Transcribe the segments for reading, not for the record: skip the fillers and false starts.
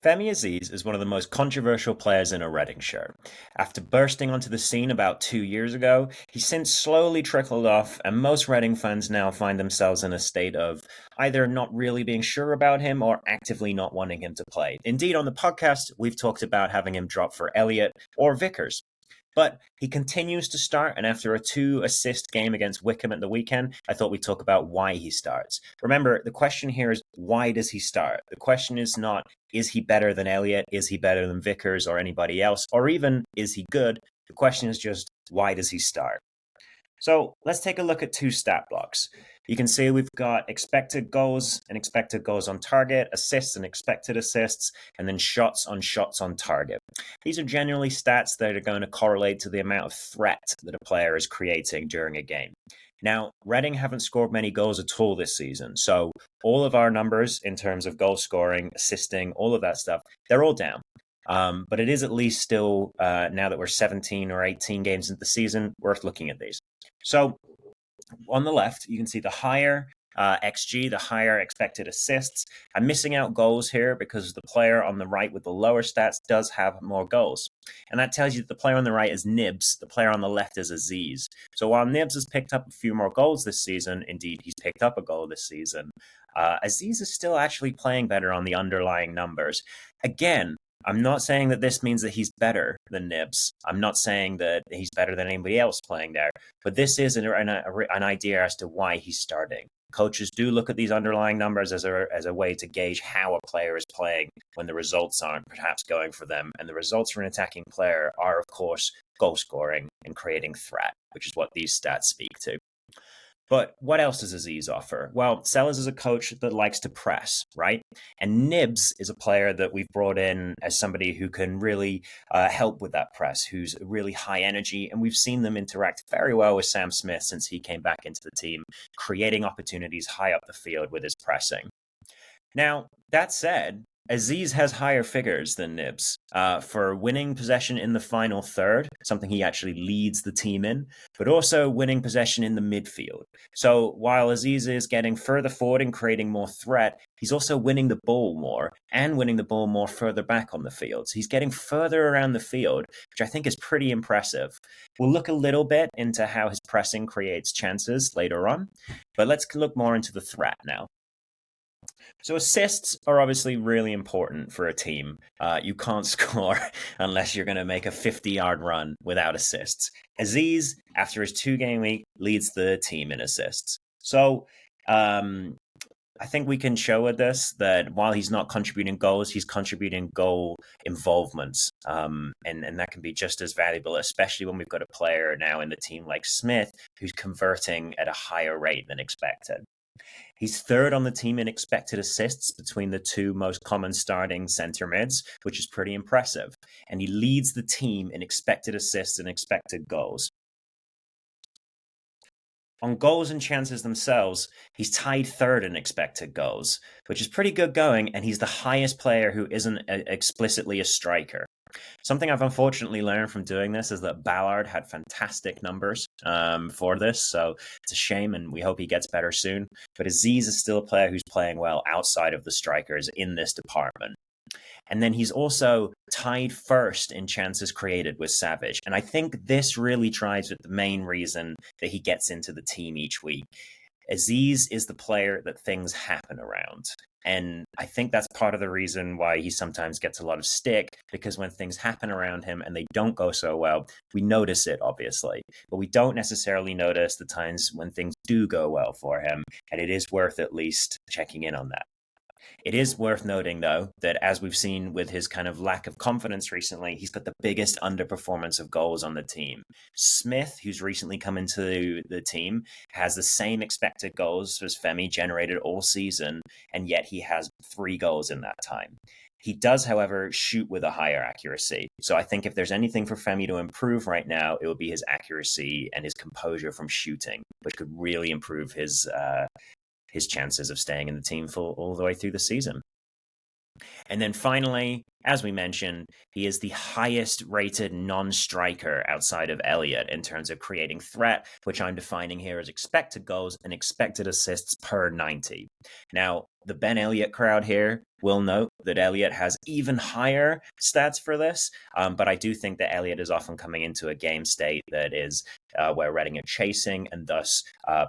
Femi Azeez is one of the most controversial players in a Reading shirt. After bursting onto the scene about 2 years ago, he's since slowly trickled off, and most Reading fans now find themselves in a state of either not really being sure about him or actively not wanting him to play. Indeed, on the podcast, we've talked about having him drop for Elliott or Vickers. But he continues to start, and after a 2-assist game against Wickham at the weekend, I thought we'd talk about why he starts. Remember, the question here is, why does he start? The question is not, is he better than Elliott? Is he better than Vickers or anybody else? Or even, is he good? The question is just, why does he start? So let's take a look at two stat blocks. You can see we've got expected goals and expected goals on target, assists and expected assists, and then shots on target. These are generally stats that are going to correlate to the amount of threat that a player is creating during a game. Now, Reading haven't scored many goals at all this season, so all of our numbers in terms of goal scoring, assisting, all of that stuff, they're all down. But it is at least still, now that we're 17 or 18 games into the season, worth looking at these. So on the left, you can see the higher XG, the higher expected assists. I'm missing out goals here because the player on the right with the lower stats does have more goals. And that tells you that the player on the right is Nibs, the player on the left is Azeez. So while Nibs has picked up a few more goals this season, indeed he's picked up a goal this season, Azeez is still actually playing better on the underlying numbers. Again, I'm not saying that this means that he's better than Nibs. I'm not saying that he's better than anybody else playing there. But this is an idea as to why he's starting. Coaches do look at these underlying numbers as a way to gauge how a player is playing when the results aren't perhaps going for them. And the results for an attacking player are, of course, goal scoring and creating threat, which is what these stats speak to. But what else does Azeez offer? Well, Sellers is a coach that likes to press, right? And Nibs is a player that we've brought in as somebody who can really help with that press, who's really high energy. And we've seen them interact very well with Sam Smith since he came back into the team, creating opportunities high up the field with his pressing. Now, that said, Azeez has higher figures than Nibs for winning possession in the final third, something he actually leads the team in, but also winning possession in the midfield. So while Azeez is getting further forward and creating more threat, he's also winning the ball more and winning the ball more further back on the field. So he's getting further around the field, which I think is pretty impressive. We'll look a little bit into how his pressing creates chances later on, but let's look more into the threat now. So assists are obviously really important for a team. You can't score unless you're going to make a 50-yard run without assists. Azeez, after his 2-game week, leads the team in assists. So I think we can show with this that while he's not contributing goals, he's contributing goal involvements. And that can be just as valuable, especially when we've got a player now in the team like Smith, who's converting at a higher rate than expected. He's third on the team in expected assists between the two most common starting centre mids, which is pretty impressive. And he leads the team in expected assists and expected goals. On goals and chances themselves, he's tied third in expected goals, which is pretty good going, and he's the highest player who isn't explicitly a striker. Something I've unfortunately learned from doing this is that Ballard had fantastic numbers for this, so it's a shame, and we hope he gets better soon. But Azeez is still a player who's playing well outside of the strikers in this department. And then he's also tied first in chances created with Savage. And I think this really drives at the main reason that he gets into the team each week. Azeez is the player that things happen around. And I think that's part of the reason why he sometimes gets a lot of stick, because when things happen around him and they don't go so well, we notice it, obviously. But we don't necessarily notice the times when things do go well for him. And it is worth at least checking in on that. It is worth noting, though, that as we've seen with his kind of lack of confidence recently, he's got the biggest underperformance of goals on the team. Smith, who's recently come into the team, has the same expected goals as Femi generated all season, and yet he has 3 goals in that time. He does, however, shoot with a higher accuracy. So I think if there's anything for Femi to improve right now, it would be his accuracy and his composure from shooting, which could really improve his chances of staying in the team for all the way through the season. And then finally, as we mentioned, he is the highest rated non-striker outside of Elliott in terms of creating threat, which I'm defining here as expected goals and expected assists per 90. Now, the Ben Elliott crowd here will note that Elliott has even higher stats for this, but I do think that Elliott is often coming into a game state that is where Reading are chasing and thus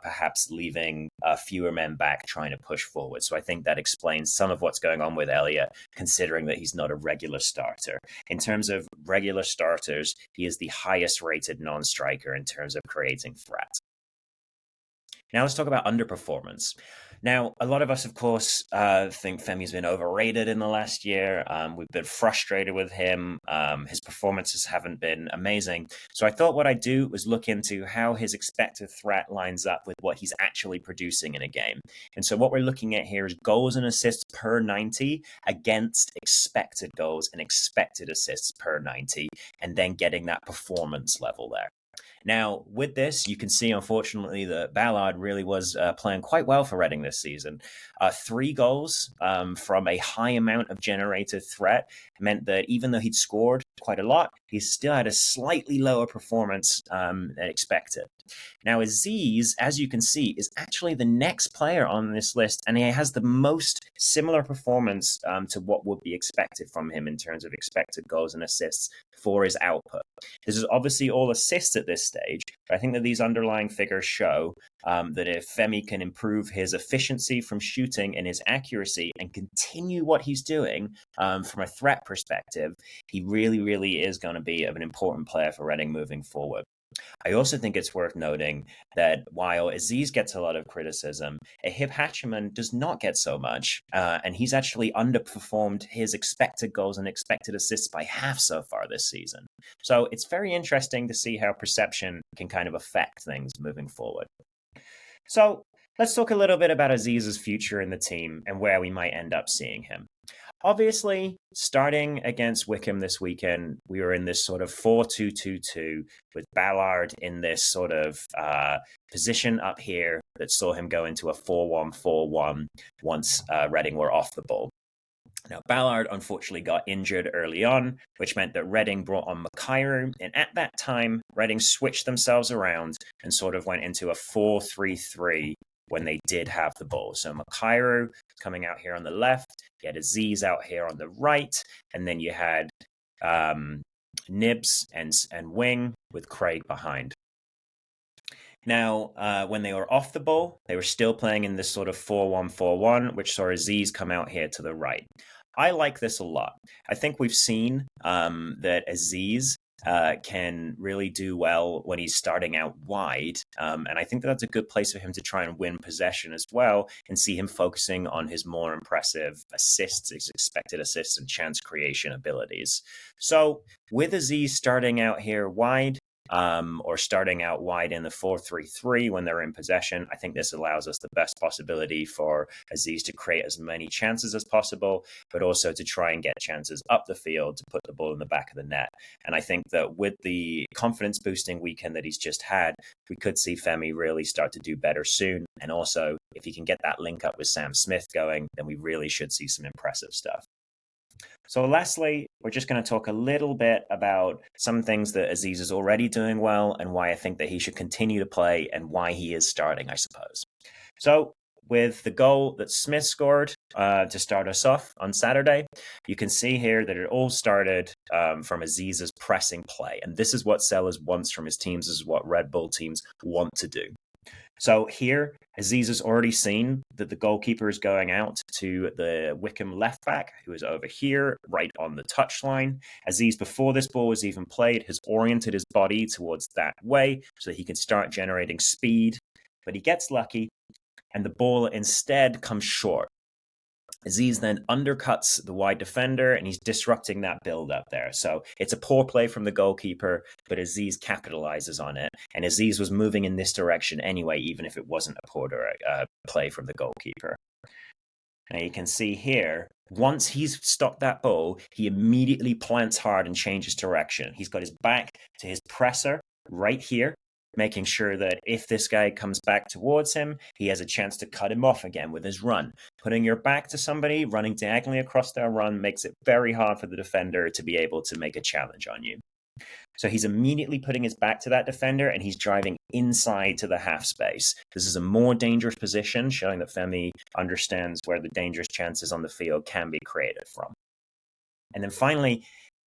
perhaps leaving fewer men back trying to push forward. So I think that explains some of what's going on with Elliott, considering that he's not a regular starter. In terms of regular starters, he is the highest rated non-striker in terms of creating threat. Now let's talk about underperformance. Now, a lot of us, of course, think Femi's been overrated in the last year. We've been frustrated with him. His performances haven't been amazing. So I thought what I'd do was look into how his expected threat lines up with what he's actually producing in a game. And so what we're looking at here is goals and assists per 90 against expected goals and expected assists per 90, and then getting that performance level there. Now, with this, you can see, unfortunately, that Ballard really was playing quite well for Reading this season. 3 goals from a high amount of generated threat meant that even though he'd scored quite a lot, he still had a slightly lower performance than expected. Now, Azeez, as you can see, is actually the next player on this list, and he has the most similar performance to what would be expected from him in terms of expected goals and assists for his output. This is obviously all assists at this stage, but I think that these underlying figures show that if Femi can improve his efficiency from shooting and his accuracy and continue what he's doing from a threat perspective, he really, really is going to be an important player for Reading moving forward. I also think it's worth noting that while Azeez gets a lot of criticism, Ahib Hatchiman does not get so much, and he's actually underperformed his expected goals and expected assists by half so far this season. So it's very interesting to see how perception can kind of affect things moving forward. So let's talk a little bit about Azeez's future in the team and where we might end up seeing him. Obviously, starting against Wycombe this weekend, we were in this sort of 4-2-2-2 with Ballard in this sort of position up here that saw him go into a 4-1-4-1 once Reading were off the ball. Now, Ballard unfortunately got injured early on, which meant that Reading brought on Makairu, and at that time, Reading switched themselves around and sort of went into a 4-3-3 when they did have the ball. So Makairu coming out here on the left, you had Azeez out here on the right, and then you had Nibs and Wing with Craig behind. Now, when they were off the ball, they were still playing in this sort of 4-1-4-1, which saw Azeez come out here to the right. I like this a lot. I think we've seen that Azeez can really do well when he's starting out wide. And I think that's a good place for him to try and win possession as well and see him focusing on his more impressive assists, his expected assists and chance creation abilities. So with Azeez starting out here wide, or starting out wide in the 4-3-3 when they're in possession, I think this allows us the best possibility for Azeez to create as many chances as possible, but also to try and get chances up the field to put the ball in the back of the net. And I think that with the confidence boosting weekend that he's just had, we could see Femi really start to do better soon. And also, if he can get that link up with Sam Smith going, then we really should see some impressive stuff. So lastly, we're just going to talk a little bit about some things that Azeez is already doing well and why I think that he should continue to play and why he is starting, I suppose. So with the goal that Smith scored to start us off on Saturday, you can see here that it all started from Azeez's pressing play. And this is what Sellers wants from his teams. This is what Red Bull teams want to do. So here, Azeez has already seen that the goalkeeper is going out to the Wycombe left back, who is over here, right on the touchline. Azeez, before this ball was even played, has oriented his body towards that way so that he can start generating speed. But he gets lucky, and the ball instead comes short. Azeez then undercuts the wide defender, and he's disrupting that build-up there. So it's a poor play from the goalkeeper, but Azeez capitalizes on it. And Azeez was moving in this direction anyway, even if it wasn't a poor play from the goalkeeper. Now you can see here, once he's stopped that ball, he immediately plants hard and changes direction. He's got his back to his presser right here, making sure that if this guy comes back towards him, he has a chance to cut him off again with his run. Putting your back to somebody, running diagonally across their run, makes it very hard for the defender to be able to make a challenge on you. So he's immediately putting his back to that defender and he's driving inside to the half space. This is a more dangerous position, showing that Femi understands where the dangerous chances on the field can be created from. And then finally,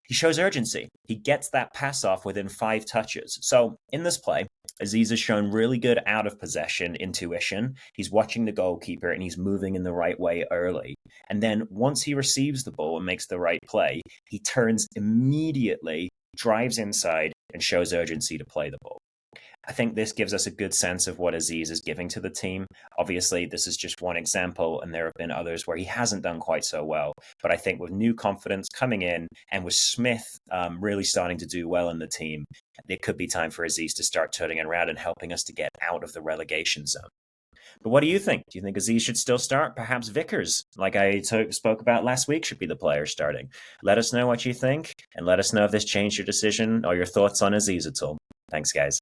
he shows urgency. He gets that pass off within 5 touches. So in this play, Azeez has shown really good out of possession intuition. He's watching the goalkeeper and he's moving in the right way early. And then once he receives the ball and makes the right play, he turns immediately, drives inside, and shows urgency to play the ball. I think this gives us a good sense of what Azeez is giving to the team. Obviously, this is just one example, and there have been others where he hasn't done quite so well. But I think with new confidence coming in, and with Smith really starting to do well in the team, it could be time for Azeez to start turning it around and helping us to get out of the relegation zone. But what do you think? Do you think Azeez should still start? Perhaps Vickers, like I spoke about last week, should be the player starting. Let us know what you think, and let us know if this changed your decision or your thoughts on Azeez at all. Thanks, guys.